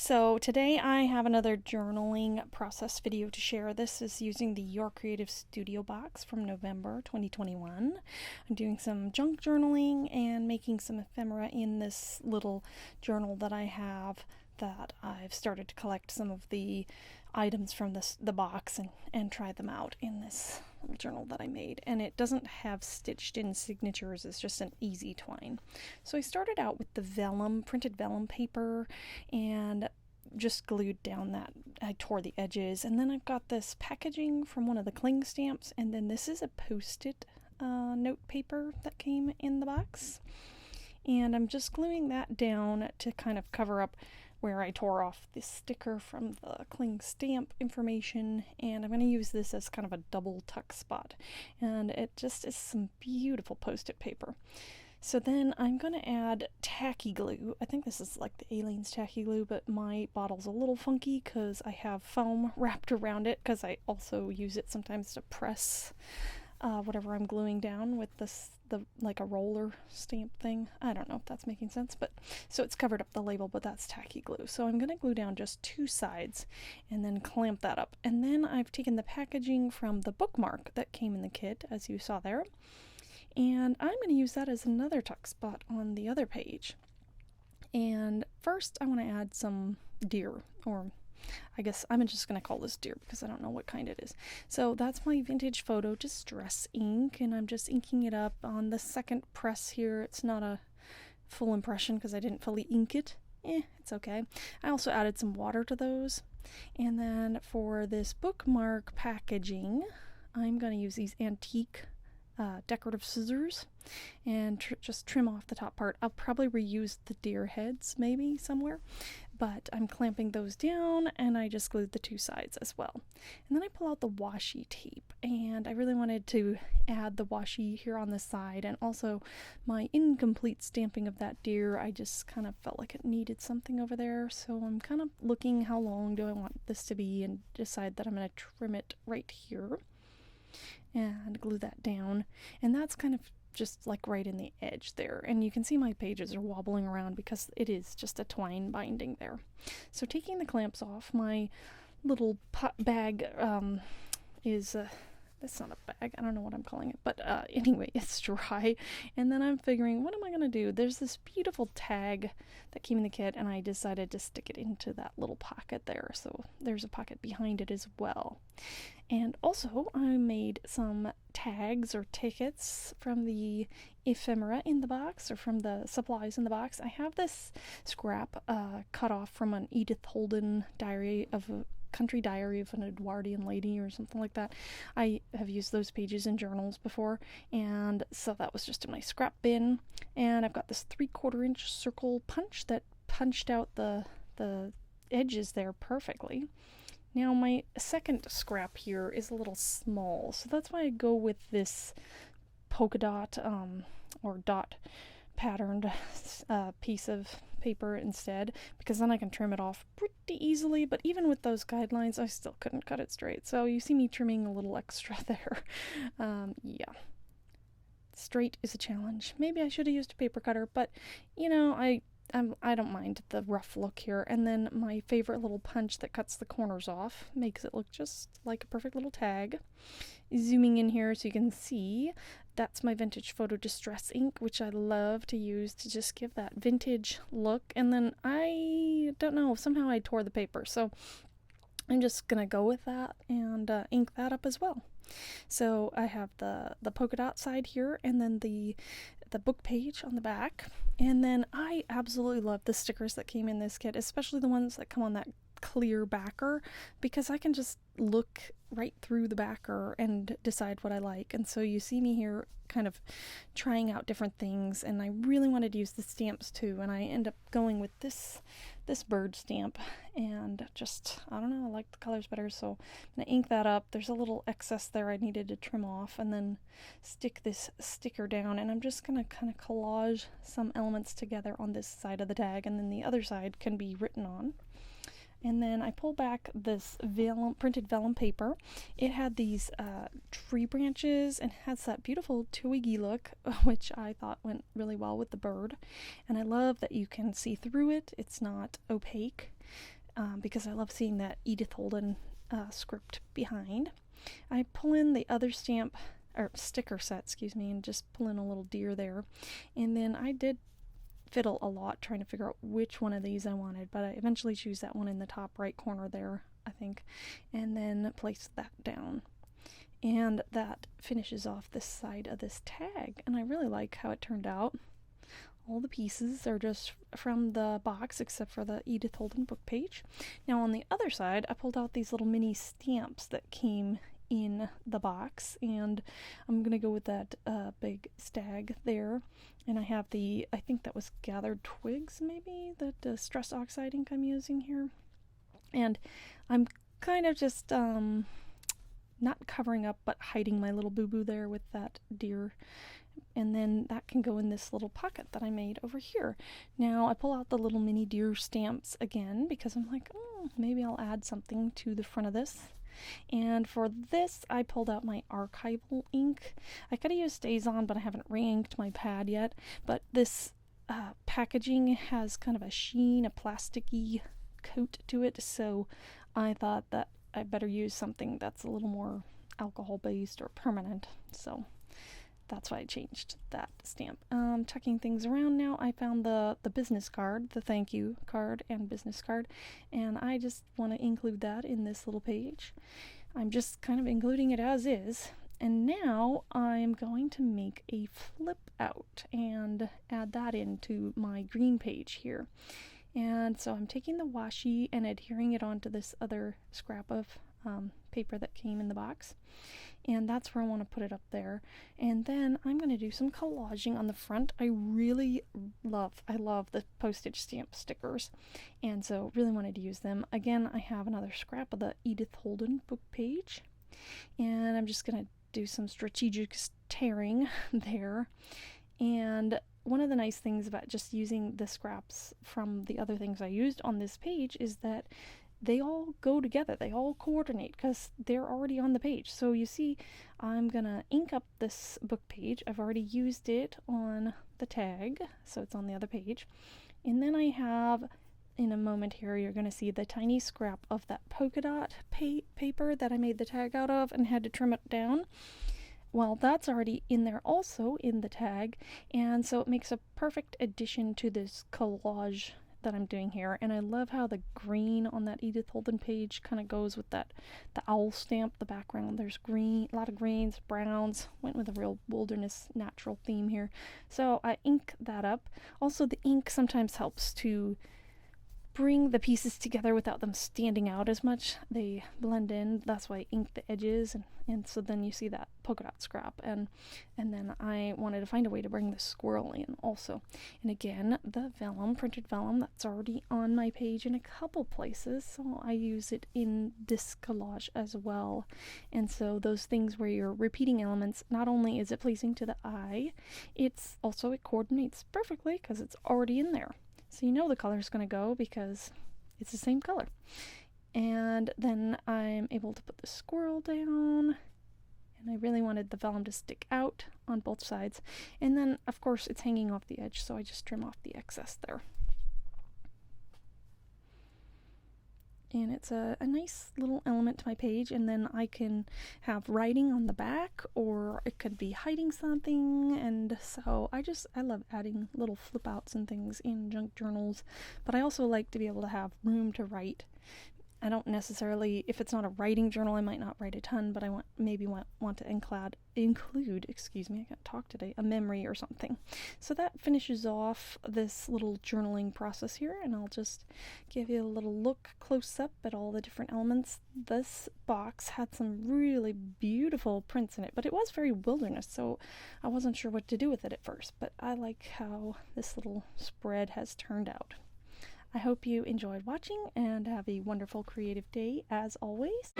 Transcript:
So today I have another journaling process video to share. This is using the Your Creative Studio box from November 2021. I'm doing some junk journaling and making some ephemera in this little journal that I have that I've started to collect some of the items from the box and try them out in this little journal that I made. And it doesn't have stitched in signatures, it's just an easy twine. So I started out with the vellum, printed vellum paper, and just glued down that. I tore the edges, and then I've got this packaging from one of the cling stamps, and then this is a post-it note paper that came in the box. And I'm just gluing that down to kind of cover up where I tore off this sticker from the cling stamp information, and I'm going to use this as kind of a double tuck spot, and it just is some beautiful post-it paper. So then I'm going to add tacky glue. I think this is like the Aleene's tacky glue, but my bottle's a little funky because I have foam wrapped around it, because I also use it sometimes to press whatever I'm gluing down with like a roller stamp thing. I don't know if that's making sense, but so it's covered up the label, but that's tacky glue. So I'm going to glue down just two sides and then clamp that up. And then I've taken the packaging from the bookmark that came in the kit, as you saw there, and I'm going to use that as another tuck spot on the other page. And first I want to add some deer, or I guess I'm just going to call this deer because I don't know what kind it is. So that's my vintage photo distress ink, and I'm just inking it up on the second press here. It's not a full impression because I didn't fully ink it. It's okay. I also added some water to those. And then for this bookmark packaging, I'm going to use these antique decorative scissors and just trim off the top part. I'll probably reuse the deer heads maybe somewhere, but I'm clamping those down, and I just glued the two sides as well. And then I pull out the washi tape, and I really wanted to add the washi here on the side, and also my incomplete stamping of that deer. I just kind of felt like it needed something over there, so I'm kind of looking how long do I want this to be, and decide that I'm going to trim it right here and glue that down. And that's kind of just like right in the edge there, and you can see my pages are wobbling around because it is just a twine binding there. So taking the clamps off, my little bag is that's not a bag, I don't know what I'm calling it, but anyway, it's dry. And then I'm figuring, what am I gonna do? There's this beautiful tag that came in the kit, and I decided to stick it into that little pocket there, so there's a pocket behind it as well. And also I made some tags or tickets from the ephemera in the box, or from the supplies in the box. I have this scrap cut off from an Edith Holden country diary of an Edwardian lady or something like that. I have used those pages in journals before, and so that was just in my scrap bin. And I've got this 3/4 inch circle punch that punched out the edges there perfectly. Now my second scrap here is a little small, so that's why I go with this polka dot or dot patterned piece of paper instead, because then I can trim it off pretty easily. But even with those guidelines, I still couldn't cut it straight, so you see me trimming a little extra there. Yeah, straight is a challenge. Maybe I should have used a paper cutter, but you know, I don't mind the rough look here. And then my favorite little punch that cuts the corners off makes it look just like a perfect little tag. Zooming in here so you can see, that's my vintage photo distress ink, which I love to use to just give that vintage look. And then I don't know, somehow I tore the paper, so I'm just gonna go with that and ink that up as well. So I have the polka dot side here, and then the book page on the back. And then I absolutely love the stickers that came in this kit, especially the ones that come on that clear backer, because I can just look right through the backer and decide what I like. And so you see me here kind of trying out different things, and I really wanted to use the stamps too, and I end up going with this bird stamp, and just, I don't know, I like the colors better, so I'm gonna ink that up. There's a little excess there I needed to trim off, and then stick this sticker down, and I'm just gonna kind of collage some elements together on this side of the tag, and then the other side can be written on. And then I pull back this printed vellum paper. It had these tree branches and has that beautiful twiggy look, which I thought went really well with the bird. And I love that you can see through it. It's not opaque, because I love seeing that Edith Holden script behind. I pull in the other sticker set, and just pull in a little deer there. And then I did fiddle a lot trying to figure out which one of these I wanted, but I eventually choose that one in the top right corner there, I think, and then place that down. And that finishes off this side of this tag, and I really like how it turned out. All the pieces are just from the box except for the Edith Holden book page. Now on the other side, I pulled out these little mini stamps that came in the box, and I'm gonna go with that big stag there. And I have I think that was gathered twigs, maybe, that stress oxide ink I'm using here. And I'm kind of just not covering up but hiding my little boo-boo there with that deer. And then that can go in this little pocket that I made over here. Now I pull out the little mini deer stamps again because I'm like, maybe I'll add something to the front of this. And for this, I pulled out my archival ink. I could have used StazOn, but I haven't re-inked my pad yet. But this packaging has kind of a sheen, a plasticky coat to it, so I thought that I better use something that's a little more alcohol-based or permanent. So that's why I changed that stamp. Tucking things around now, I found the business card, the thank you card and business card, and I just want to include that in this little page. I'm just kind of including it as is. And now I'm going to make a flip out and add that into my green page here. And so I'm taking the washi and adhering it onto this other scrap of paper that came in the box. And that's where I want to put it up there. And then I'm going to do some collaging on the front. I love the postage stamp stickers, and so really wanted to use them. Again, I have another scrap of the Edith Holden book page, and I'm just going to do some strategic tearing there. And one of the nice things about just using the scraps from the other things I used on this page is that they all go together, they all coordinate because they're already on the page. So you see, I'm gonna ink up this book page. I've already used it on the tag, so it's on the other page. And then I have, in a moment here, you're gonna see the tiny scrap of that polka dot paper that I made the tag out of and had to trim it down. Well, that's already in there also in the tag, and so it makes a perfect addition to this collage that I'm doing here. And I love how the green on that Edith Holden page kind of goes with the owl stamp, the background. There's green, a lot of greens, browns, went with a real wilderness natural theme here. So I ink that up. Also, the ink sometimes helps to bring the pieces together without them standing out as much. They blend in. That's why I ink the edges, and so then you see that polka dot scrap. And then I wanted to find a way to bring the squirrel in also. And again, the vellum, printed vellum, that's already on my page in a couple places, so I use it in this collage as well. And so those things where you're repeating elements, not only is it pleasing to the eye, it's also, it coordinates perfectly because it's already in there. So you know the color is going to go because it's the same color. And then I'm able to put the squirrel down. And I really wanted the vellum to stick out on both sides. And then, of course, it's hanging off the edge, so I just trim off the excess there. And it's a nice little element to my page, and then I can have writing on the back, or it could be hiding something. And so I love adding little flip outs and things in junk journals, but I also like to be able to have room to write. I don't necessarily, if it's not a writing journal, I might not write a ton, but I want to include, I can't talk today, a memory or something. So that finishes off this little journaling process here, and I'll just give you a little look close up at all the different elements. This box had some really beautiful prints in it, but it was very wilderness, so I wasn't sure what to do with it at first, but I like how this little spread has turned out. I hope you enjoyed watching and have a wonderful creative day as always.